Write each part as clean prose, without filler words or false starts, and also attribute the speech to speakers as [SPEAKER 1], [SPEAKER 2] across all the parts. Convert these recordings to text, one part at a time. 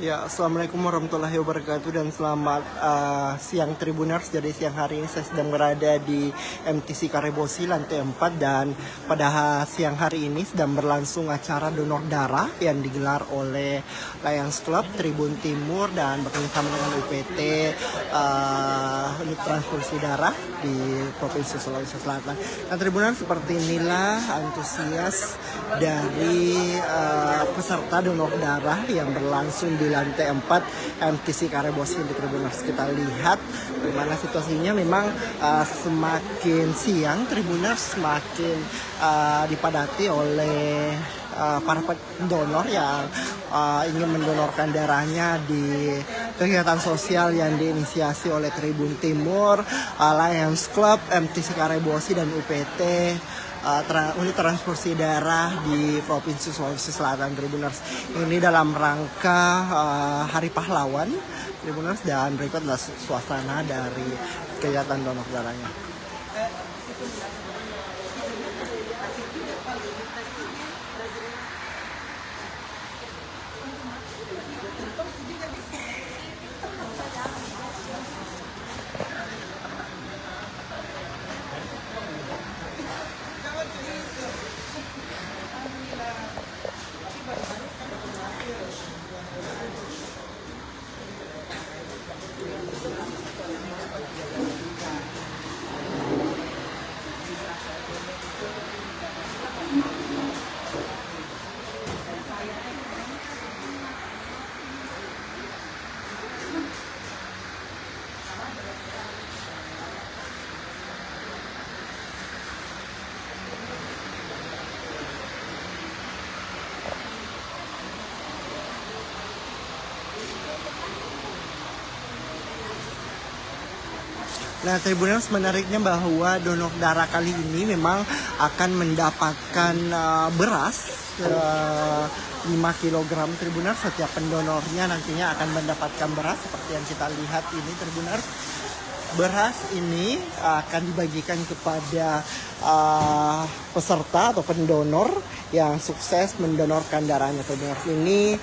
[SPEAKER 1] Ya, assalamualaikum warahmatullahi wabarakatuh dan selamat siang Tribuners. Jadi siang hari ini saya sedang berada di MTC Karebosi lantai 4 dan pada siang hari ini sedang berlangsung acara donor darah yang digelar oleh Lions Club Tribun Timur dan bekerjasama dengan UPT Unit Transfusi Darah di Provinsi Sulawesi Selatan. Nah, Tribuners, seperti inilah antusias dari peserta donor darah yang berlangsung di lantai 4 MTC Karebosi di Tribuners. Kita lihat bagaimana situasinya. Memang semakin siang Tribuners semakin dipadati oleh para pendonor yang ingin mendonorkan darahnya di kegiatan sosial yang diinisiasi oleh Tribun Timur, Lions Club, MTC Karebosi dan UPT Unit Transfusi Darah di Provinsi Sulawesi Selatan. Tribuners, ini dalam rangka Hari Pahlawan Tribuners, dan berikut adalah suasana dari kegiatan donor darahnya. Nah, Tribuners, menariknya bahwa donor darah kali ini memang akan mendapatkan beras 5 kg Tribuners. Setiap pendonornya nantinya akan mendapatkan beras seperti yang kita lihat ini Tribuners. Beras ini akan dibagikan kepada peserta atau pendonor yang sukses mendonorkan darahnya Tribuners. Ini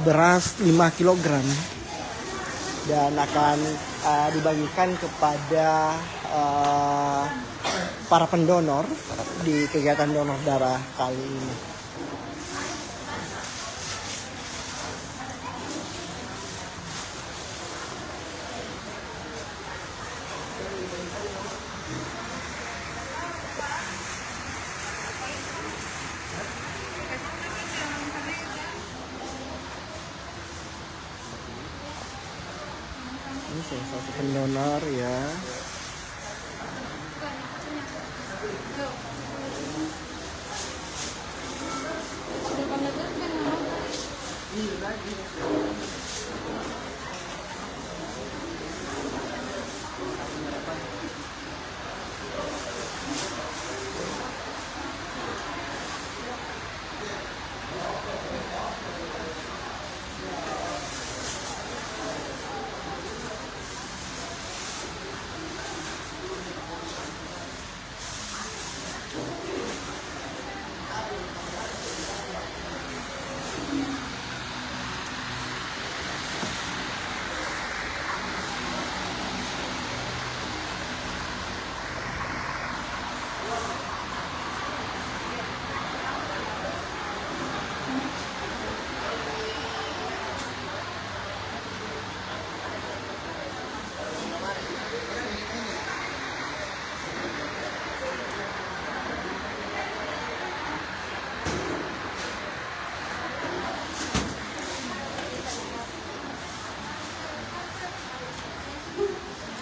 [SPEAKER 1] beras 5 kg dan akan dibagikan kepada para pendonor di kegiatan donor darah kali ini. Ini salah satu pendonor ya.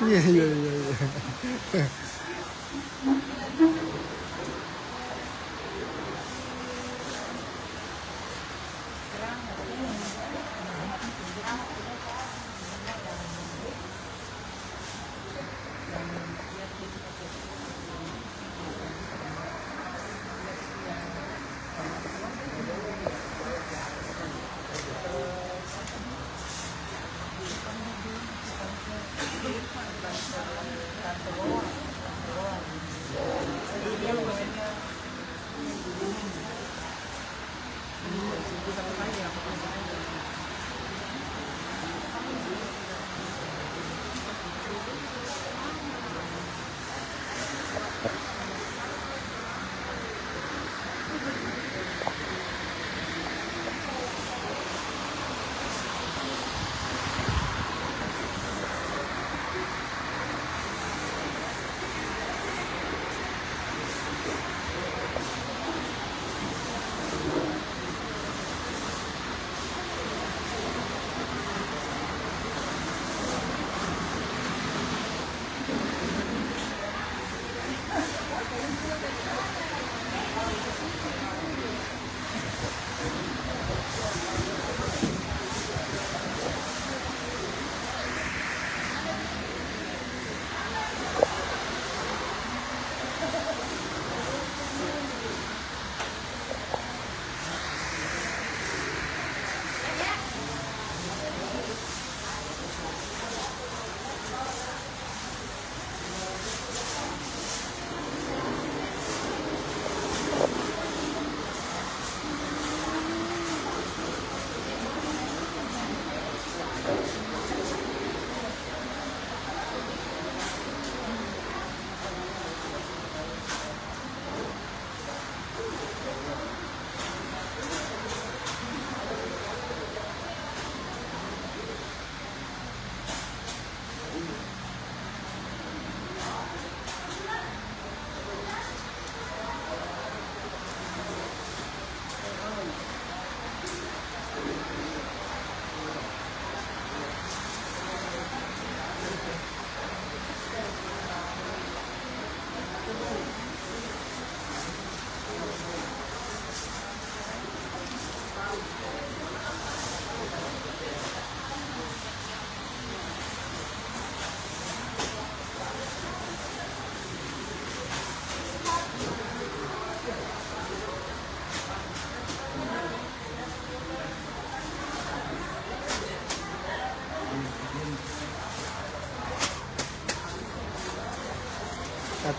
[SPEAKER 1] Iya.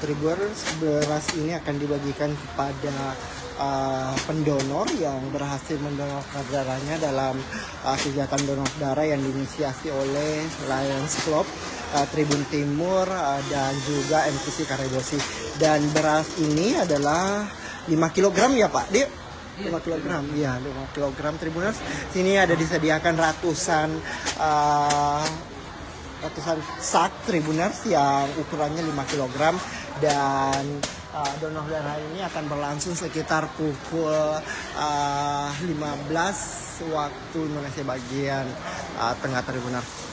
[SPEAKER 1] Tribuners, beras ini akan dibagikan kepada pendonor yang berhasil mendonorkan darahnya dalam kegiatan donor darah yang diinisiasi oleh Lions Club Tribun Timur dan juga MTC Karebosi. Dan beras ini adalah 5 kg ya Pak? 5 kg, ya 5 kg Tribuners. Sini ada disediakan ratusan sak Tribuners yang ukurannya 5 kg dan donor darah ini akan berlangsung sekitar pukul 15 waktu Indonesia bagian tengah Tribuners.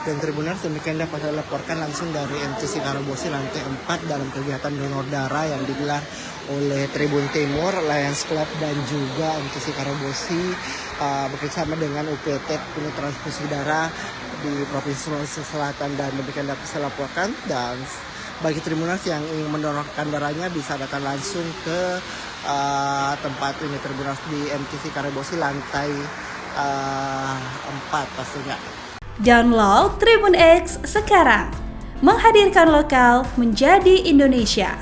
[SPEAKER 1] Dan Tribuners, demikian dapat saya laporkan langsung dari MTC Karebosi lantai 4 dalam kegiatan donor darah yang digelar oleh Tribun Timur, Lions Club dan juga MTC Karebosi bekerjasama dengan UPT Unit Transfusi Darah di Provinsi Sulawesi Selatan. Dan demikian dapat saya laporkan, dan bagi Tribuners yang ingin mendonorkan darahnya bisa datang langsung ke tempat unit Tribuners di MTC Karebosi lantai 4 pastinya.
[SPEAKER 2] Download Tribun X sekarang, menghadirkan lokal menjadi Indonesia.